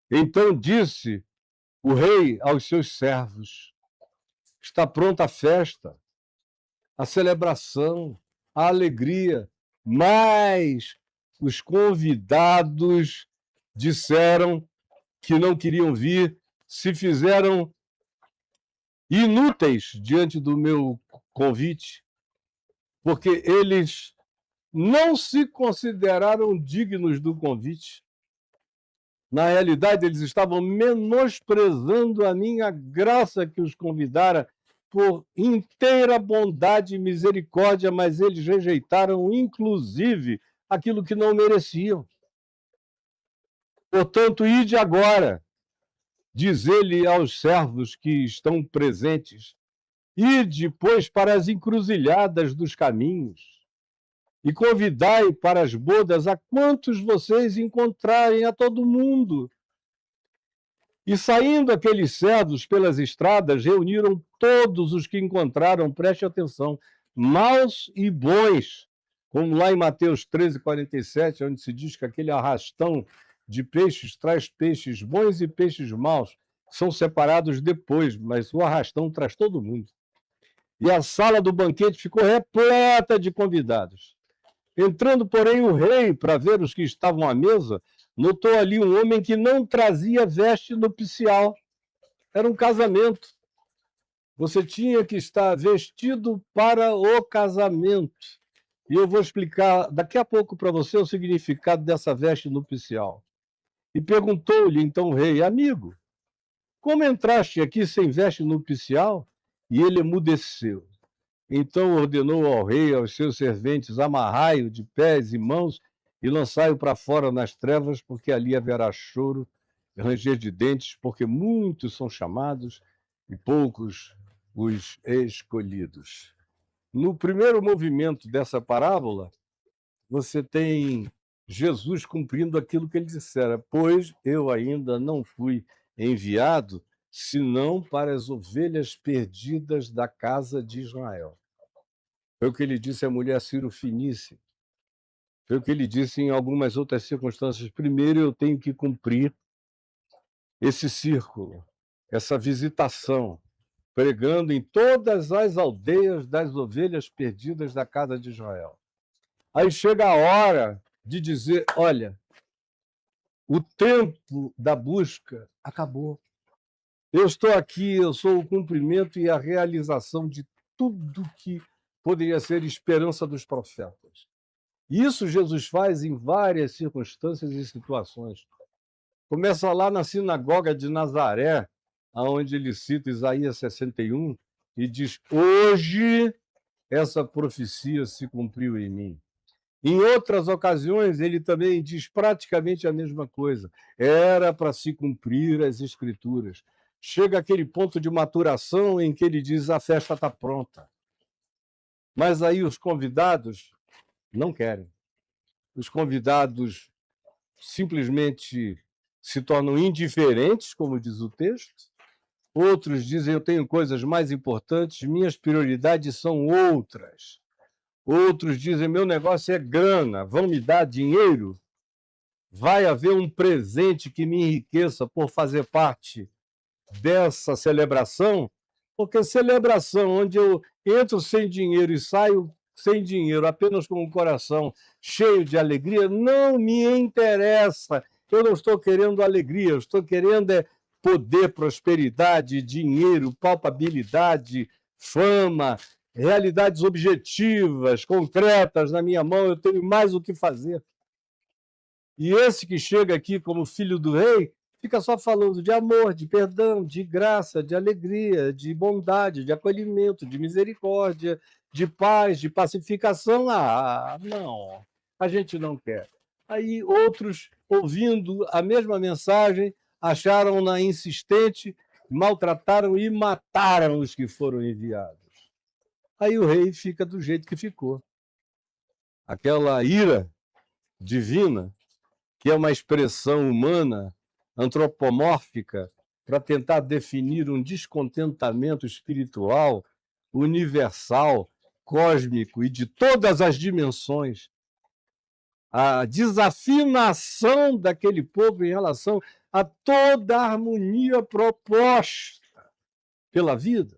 Então disse o rei aos seus servos: está pronta a festa, a celebração, a alegria, mas os convidados disseram que não queriam vir, se fizeram inúteis diante do meu convite, porque eles não se consideraram dignos do convite. Na realidade, eles estavam menosprezando a minha graça que os convidara por inteira bondade e misericórdia, mas eles rejeitaram, inclusive, aquilo que não mereciam. Portanto, ide agora, diz ele aos servos que estão presentes, ide, pois, para as encruzilhadas dos caminhos, e convidai para as bodas a quantos vocês encontrarem, a todo mundo. E saindo aqueles servos pelas estradas, reuniram todos os que encontraram, preste atenção, maus e bons, como lá em Mateus 13:47, onde se diz que aquele arrastão de peixes traz peixes bons e peixes maus, são separados depois, mas o arrastão traz todo mundo. E a sala do banquete ficou repleta de convidados. Entrando, porém, o rei para ver os que estavam à mesa, notou ali um homem que não trazia veste nupcial. Era um casamento. Você tinha que estar vestido para o casamento. E eu vou explicar daqui a pouco para você o significado dessa veste nupcial. E perguntou-lhe então o rei: amigo, como entraste aqui sem veste nupcial? E ele emudeceu. Então ordenou ao rei, aos seus serventes: amarrai-o de pés e mãos e lançai-o para fora nas trevas, porque ali haverá choro, ranger de dentes, porque muitos são chamados e poucos os escolhidos. No primeiro movimento dessa parábola, você tem Jesus cumprindo aquilo que ele dissera: pois eu ainda não fui enviado senão para as ovelhas perdidas da casa de Israel. Foi o que ele disse à mulher Ciro-Fenícia. Foi o que ele disse em algumas outras circunstâncias. Primeiro eu tenho que cumprir esse círculo, essa visitação, pregando em todas as aldeias das ovelhas perdidas da casa de Israel. Aí chega a hora de dizer: olha, o tempo da busca acabou. Eu estou aqui, eu sou o cumprimento e a realização de tudo que poderia ser esperança dos profetas. Isso Jesus faz em várias circunstâncias e situações. Começa lá na sinagoga de Nazaré, onde ele cita Isaías 61 e diz: hoje essa profecia se cumpriu em mim. Em outras ocasiões, ele também diz praticamente a mesma coisa. Era para se cumprir as Escrituras. Chega aquele ponto de maturação em que ele diz: a festa está pronta. Mas aí os convidados não querem. Os convidados simplesmente se tornam indiferentes, como diz o texto. Outros dizem: eu tenho coisas mais importantes, minhas prioridades são outras. Outros dizem: meu negócio é grana, vão me dar dinheiro? Vai haver um presente que me enriqueça por fazer parte dessa celebração? Porque celebração onde eu entro sem dinheiro e saio sem dinheiro, apenas com o coração cheio de alegria, não me interessa. Eu não estou querendo alegria, eu estou querendo poder, prosperidade, dinheiro, palpabilidade, fama, realidades objetivas, concretas na minha mão. Eu tenho mais o que fazer. E esse que chega aqui como filho do rei fica só falando de amor, de perdão, de graça, de alegria, de bondade, de acolhimento, de misericórdia, de paz, de pacificação. Ah, não, a gente não quer. Aí outros, ouvindo a mesma mensagem, acharam-na insistente, maltrataram e mataram os que foram enviados. Aí o rei fica do jeito que ficou. Aquela ira divina, que é uma expressão humana, antropomórfica, para tentar definir um descontentamento espiritual, universal, cósmico e de todas as dimensões. a desafinação daquele povo em relação a toda a harmonia proposta pela vida.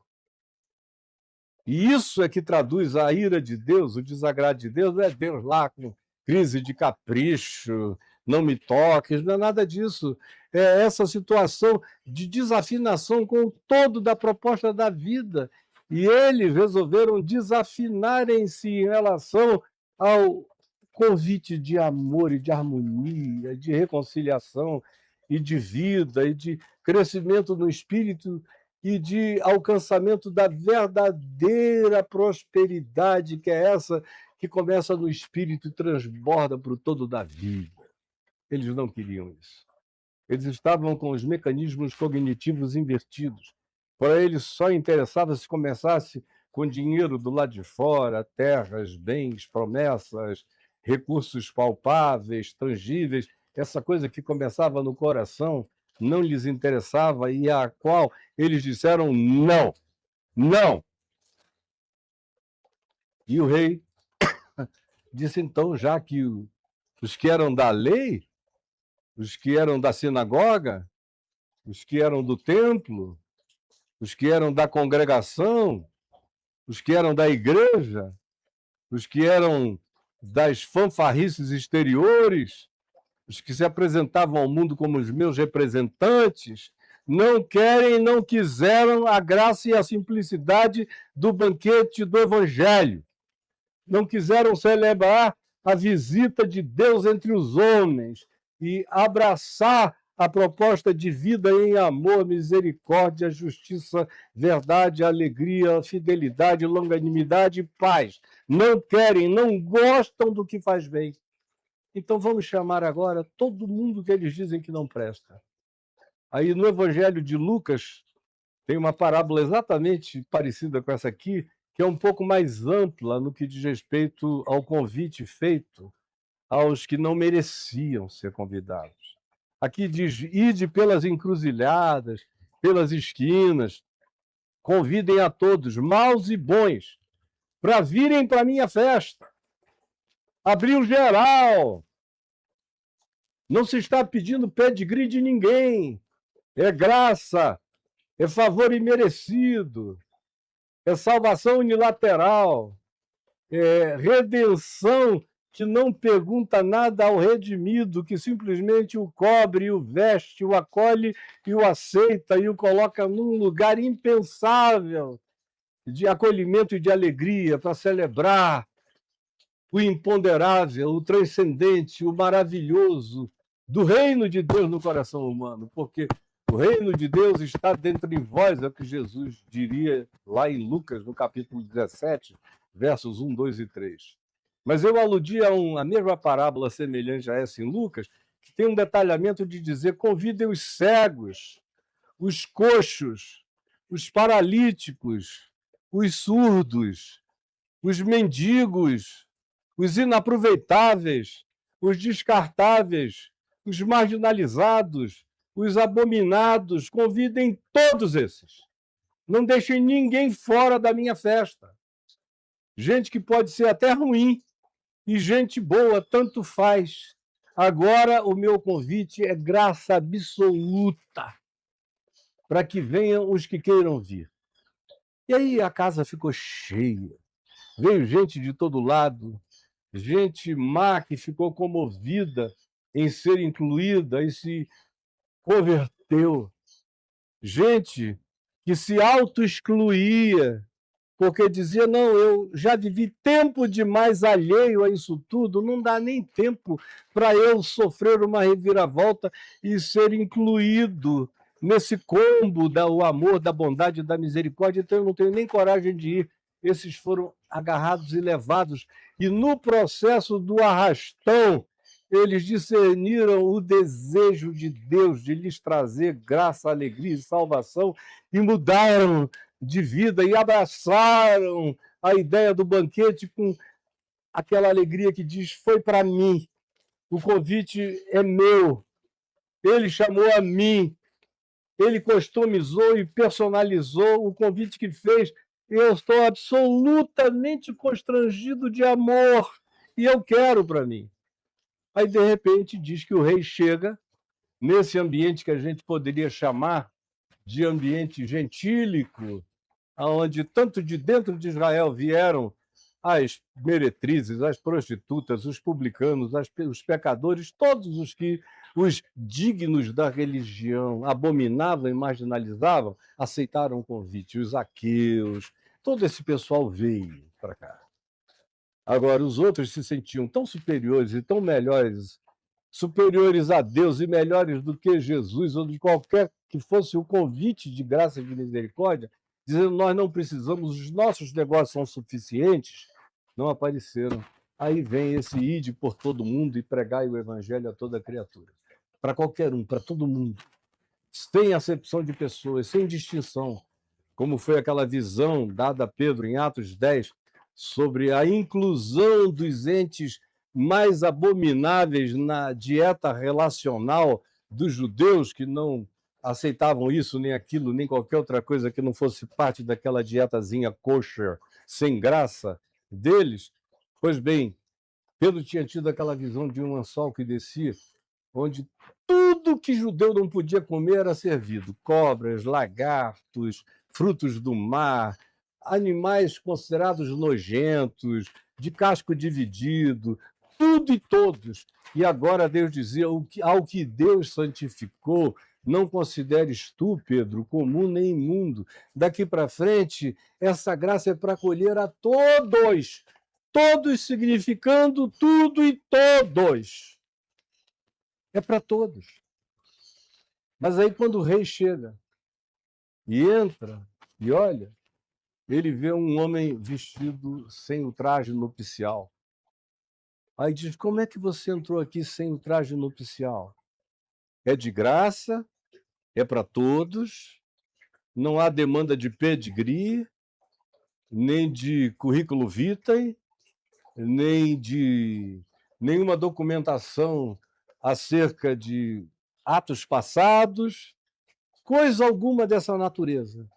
E isso é que traduz a ira de Deus, o desagrado de Deus. Não é Deus lá com crise de capricho, não me toques, não é nada disso. É essa situação de desafinação com o todo da proposta da vida. E eles resolveram desafinarem-se em relação ao convite de amor e de harmonia, de reconciliação e de vida e de crescimento no espírito e de alcançamento da verdadeira prosperidade, que é essa que começa no espírito e transborda para o todo da vida. Eles não queriam isso. Eles estavam com os mecanismos cognitivos invertidos. Para eles só interessava se começasse com dinheiro do lado de fora, terras, bens, promessas, recursos palpáveis, tangíveis, essa coisa que começava no coração não lhes interessava e a qual eles disseram não, não. E o rei disse então, já que os que eram da lei, os que eram da sinagoga, os que eram do templo, os que eram da congregação, os que eram da igreja, os que eram das fanfarrices exteriores, os que se apresentavam ao mundo como os meus representantes, não querem, não quiseram a graça e a simplicidade do banquete do Evangelho. Não quiseram celebrar a visita de Deus entre os homens e abraçar a proposta de vida em amor, misericórdia, justiça, verdade, alegria, fidelidade, longanimidade e paz. Não querem, não gostam do que faz bem. Então vamos chamar agora todo mundo que eles dizem que não presta. Aí no Evangelho de Lucas tem uma parábola exatamente parecida com essa aqui, que é um pouco mais ampla no que diz respeito ao convite feito aos que não mereciam ser convidados. Aqui diz: ide pelas encruzilhadas, pelas esquinas, convidem a todos, maus e bons, para virem para a minha festa. Abriu geral. Não se está pedindo pedigree de ninguém. É graça, é favor imerecido, é salvação unilateral, é redenção que não pergunta nada ao redimido, que simplesmente o cobre, o veste, o acolhe e o aceita e o coloca num lugar impensável de acolhimento e de alegria para celebrar o imponderável, o transcendente, o maravilhoso do reino de Deus no coração humano, porque o reino de Deus está dentro de vós, é o que Jesus diria lá em Lucas, no capítulo 17, versos 1, 2 e 3. Mas eu aludi a mesma parábola semelhante a essa em Lucas, que tem um detalhamento de dizer: convidem os cegos, os coxos, os paralíticos, os surdos, os mendigos, os inaproveitáveis, os descartáveis, os marginalizados, os abominados, convidem todos esses. Não deixem ninguém fora da minha festa. Gente que pode ser até ruim e gente boa, tanto faz. Agora o meu convite é graça absoluta para que venham os que queiram vir. E aí a casa ficou cheia. Veio gente de todo lado, gente má que ficou comovida em ser incluída e se converteu. Gente que se auto-excluía, porque dizia: não, eu já vivi tempo demais alheio a isso tudo, não dá nem tempo para eu sofrer uma reviravolta e ser incluído nesse combo do amor, da bondade e da misericórdia, então eu não tenho nem coragem de ir. Esses foram agarrados e levados, e no processo do arrastão, eles discerniram o desejo de Deus de lhes trazer graça, alegria e salvação, e mudaram de vida e abraçaram a ideia do banquete com aquela alegria que diz: foi para mim, o convite é meu, ele chamou a mim, ele customizou e personalizou o convite que fez. Eu estou absolutamente constrangido de amor e eu quero para mim. Aí, de repente, diz que o rei chega nesse ambiente que a gente poderia chamar de ambiente gentílico, onde tanto de dentro de Israel vieram as meretrizes, as prostitutas, os publicanos, os pecadores, todos os dignos da religião abominavam e marginalizavam, aceitaram o convite. Os aqueus, todo esse pessoal veio para cá. Agora, os outros se sentiam tão superiores e tão melhores, superiores a Deus e melhores do que Jesus ou de qualquer que fosse o convite de graça e de misericórdia, dizendo: nós não precisamos, os nossos negócios são suficientes, não apareceram. Aí vem esse ide por todo mundo e pregai o evangelho a toda criatura. Para qualquer um, para todo mundo. Sem acepção de pessoas, sem distinção. Como foi aquela visão dada a Pedro em Atos 10, sobre a inclusão dos entes mais abomináveis na dieta relacional dos judeus, que não aceitavam isso, nem aquilo, nem qualquer outra coisa que não fosse parte daquela dietazinha kosher, sem graça deles. Pois bem, Pedro tinha tido aquela visão de um ançol que descia, onde tudo que judeu não podia comer era servido: cobras, lagartos, frutos do mar, animais considerados nojentos, de casco dividido, tudo e todos. E agora Deus dizia: ao que Deus santificou, não consideres tu, Pedro, comum nem imundo. Daqui para frente, essa graça é para acolher a todos. Todos significando tudo e todos. É para todos. Mas aí quando o rei chega e entra e olha, ele vê um homem vestido sem o traje nupcial. Aí diz: como é que você entrou aqui sem o traje nupcial? É de graça, é para todos, não há demanda de pedigree, nem de currículo vitae, nem de nenhuma documentação acerca de atos passados, coisa alguma dessa natureza.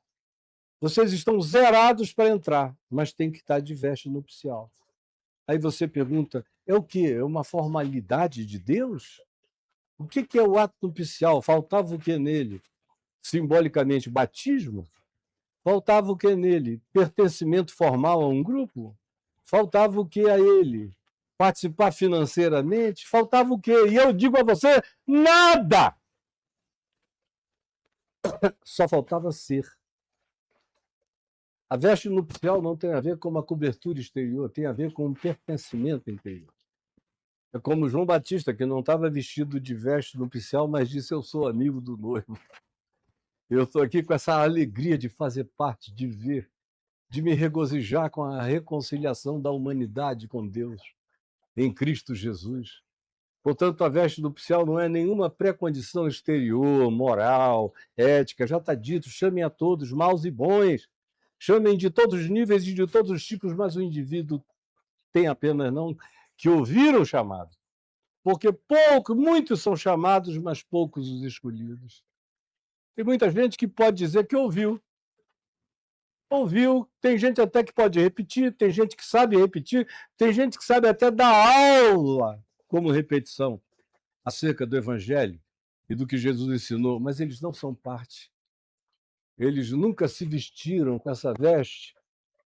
Vocês estão zerados para entrar, mas tem que estar de veste nupcial. Aí você pergunta: é o quê? É uma formalidade de Deus? O que é o ato nupcial? Faltava o que nele? Simbolicamente, batismo? Faltava o que nele? Pertencimento formal a um grupo? Faltava o que a ele? Participar financeiramente? Faltava o quê? E eu digo a você: nada! Só faltava ser. A veste nupcial não tem a ver com uma cobertura exterior, tem a ver com um pertencimento interior. É como João Batista, que não estava vestido de veste nupcial, mas disse: eu sou amigo do noivo. Eu estou aqui com essa alegria de fazer parte, de ver, de me regozijar com a reconciliação da humanidade com Deus em Cristo Jesus. Portanto, a veste nupcial não é nenhuma pré-condição exterior, moral, ética. Já está dito: chamem a todos, maus e bons. Chamem de todos os níveis e de todos os tipos, mas o indivíduo tem apenas não que ouvir o chamado. Porque muitos são chamados, mas poucos os escolhidos. Tem muita gente que pode dizer que ouviu. Ouviu, tem gente até que pode repetir, tem gente que sabe repetir, tem gente que sabe até dar aula como repetição acerca do Evangelho e do que Jesus ensinou, mas eles não são parte. Eles nunca se vestiram com essa veste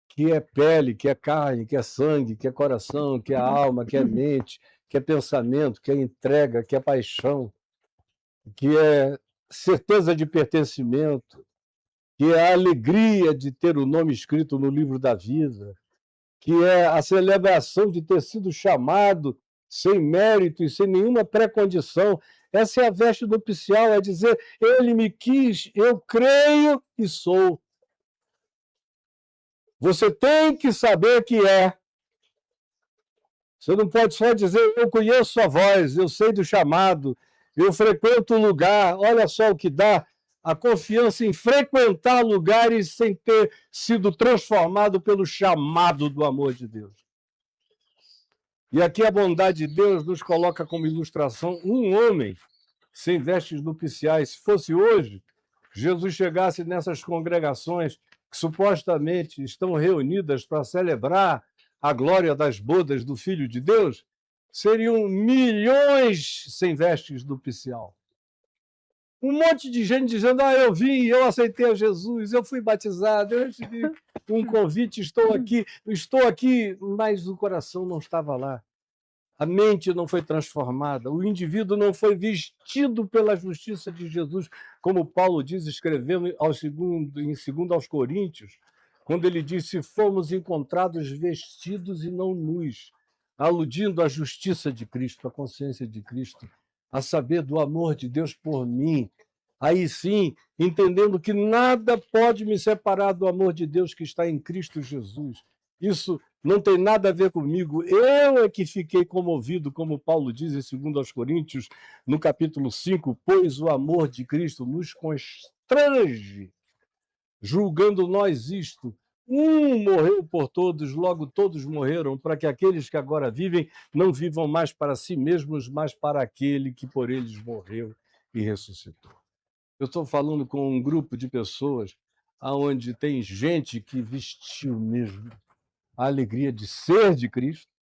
que é pele, que é carne, que é sangue, que é coração, que é alma, que é mente, que é pensamento, que é entrega, que é paixão, que é certeza de pertencimento, que é a alegria de ter o nome escrito no livro da vida, que é a celebração de ter sido chamado sem mérito e sem nenhuma pré-condição. Essa é a veste nupcial, é dizer: ele me quis, eu creio e sou. Você tem que saber que é. Você não pode só dizer: eu conheço a voz, eu sei do chamado, eu frequento o lugar. Olha só o que dá a confiança em frequentar lugares sem ter sido transformado pelo chamado do amor de Deus. E aqui a bondade de Deus nos coloca como ilustração um homem sem vestes nupciais. Se fosse hoje, Jesus chegasse nessas congregações que supostamente estão reunidas para celebrar a glória das bodas do Filho de Deus, seriam milhões sem vestes nupcial. Um monte de gente dizendo, eu vim, eu aceitei a Jesus, eu fui batizado, eu recebi um convite, estou aqui, mas o coração não estava lá. A mente não foi transformada, o indivíduo não foi vestido pela justiça de Jesus, como Paulo diz, escrevendo em 2 aos Coríntios, quando ele diz, se fomos encontrados vestidos e não nus, aludindo à justiça de Cristo, à consciência de Cristo, a saber do amor de Deus por mim. Aí sim, entendendo que nada pode me separar do amor de Deus que está em Cristo Jesus. Isso não tem nada a ver comigo. Eu é que fiquei comovido, como Paulo diz em 2 aos Coríntios, no capítulo 5, pois o amor de Cristo nos constrange, julgando nós isto. Um morreu por todos, logo todos morreram, para que aqueles que agora vivem não vivam mais para si mesmos, mas para aquele que por eles morreu e ressuscitou. Eu estou falando com um grupo de pessoas onde tem gente que vestiu mesmo a alegria de ser de Cristo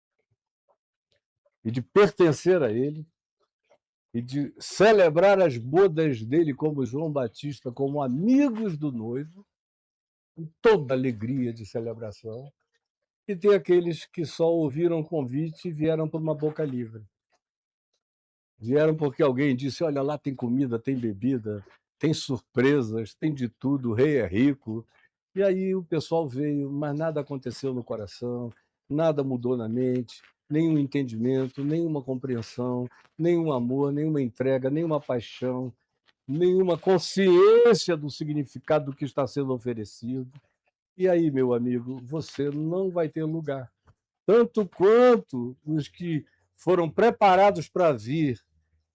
e de pertencer a Ele e de celebrar as bodas dele como João Batista, como amigos do noivo, com toda alegria de celebração. E tem aqueles que só ouviram o convite e vieram por uma boca livre. Vieram porque alguém disse, olha, lá tem comida, tem bebida, tem surpresas, tem de tudo, o rei é rico. E aí o pessoal veio, mas nada aconteceu no coração, nada mudou na mente, nenhum entendimento, nenhuma compreensão, nenhum amor, nenhuma entrega, nenhuma paixão, nenhuma consciência do significado do que está sendo oferecido. E aí, meu amigo, você não vai ter lugar. Tanto quanto os que foram preparados para vir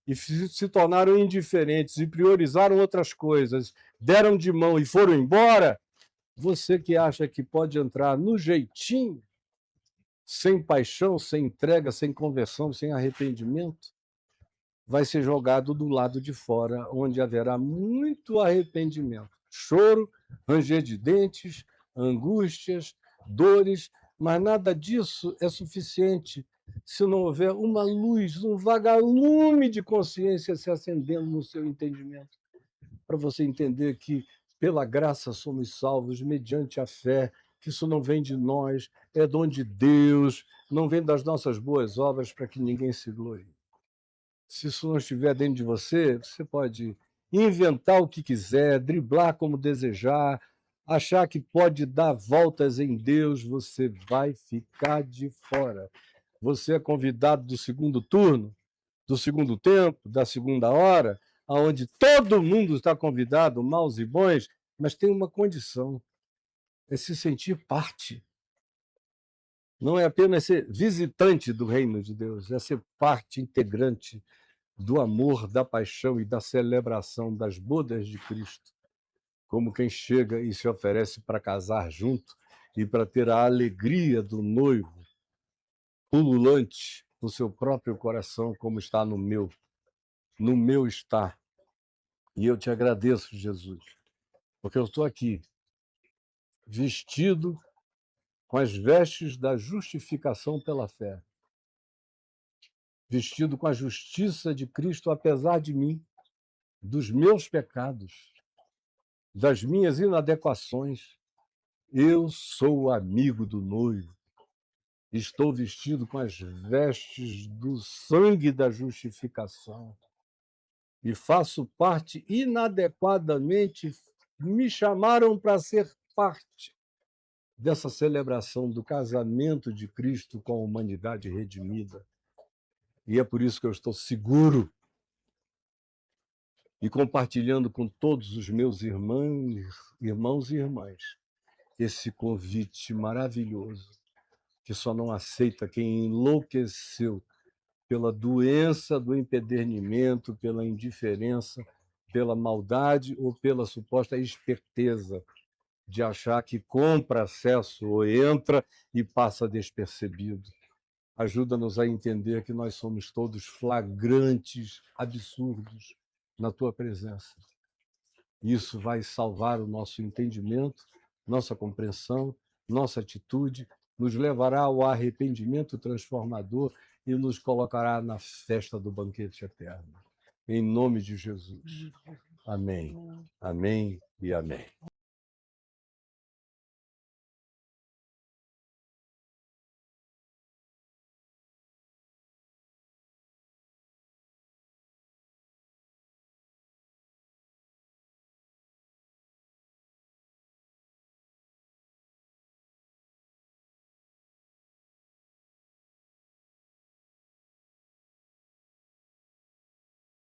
e se tornaram indiferentes e priorizaram outras coisas, deram de mão e foram embora, você que acha que pode entrar no jeitinho, sem paixão, sem entrega, sem conversão, sem arrependimento, vai ser jogado do lado de fora, onde haverá muito arrependimento, choro, ranger de dentes, angústias, dores, mas nada disso é suficiente se não houver uma luz, um vagalume de consciência se acendendo no seu entendimento, para você entender que, pela graça, somos salvos mediante a fé, que isso não vem de nós, é dom de Deus, não vem das nossas boas obras para que ninguém se glorie. Se isso não estiver dentro de você, você pode inventar o que quiser, driblar como desejar, achar que pode dar voltas em Deus, você vai ficar de fora. Você é convidado do segundo turno, do segundo tempo, da segunda hora, aonde todo mundo está convidado, maus e bons, mas tem uma condição, é se sentir parte. Não é apenas ser visitante do reino de Deus, é ser parte integrante do amor, da paixão e da celebração das bodas de Cristo, como quem chega e se oferece para casar junto e para ter a alegria do noivo pululante no seu próprio coração, como está no meu. No meu está. E eu te agradeço, Jesus, porque eu estou aqui, vestido com as vestes da justificação pela fé, vestido com a justiça de Cristo, apesar de mim, dos meus pecados, das minhas inadequações. Eu sou amigo do noivo. Estou vestido com as vestes do sangue da justificação e faço parte inadequadamente. Me chamaram para ser parte dessa celebração do casamento de Cristo com a humanidade redimida. E é por isso que eu estou seguro e compartilhando com todos os meus irmãos e irmãs esse convite maravilhoso, que só não aceita quem enlouqueceu pela doença do empedernimento, pela indiferença, pela maldade ou pela suposta esperteza de achar que compra acesso ou entra e passa despercebido. Ajuda-nos a entender que nós somos todos flagrantes, absurdos na tua presença. Isso vai salvar o nosso entendimento, nossa compreensão, nossa atitude, nos levará ao arrependimento transformador e nos colocará na festa do banquete eterno. Em nome de Jesus. Amém. Amém e amém.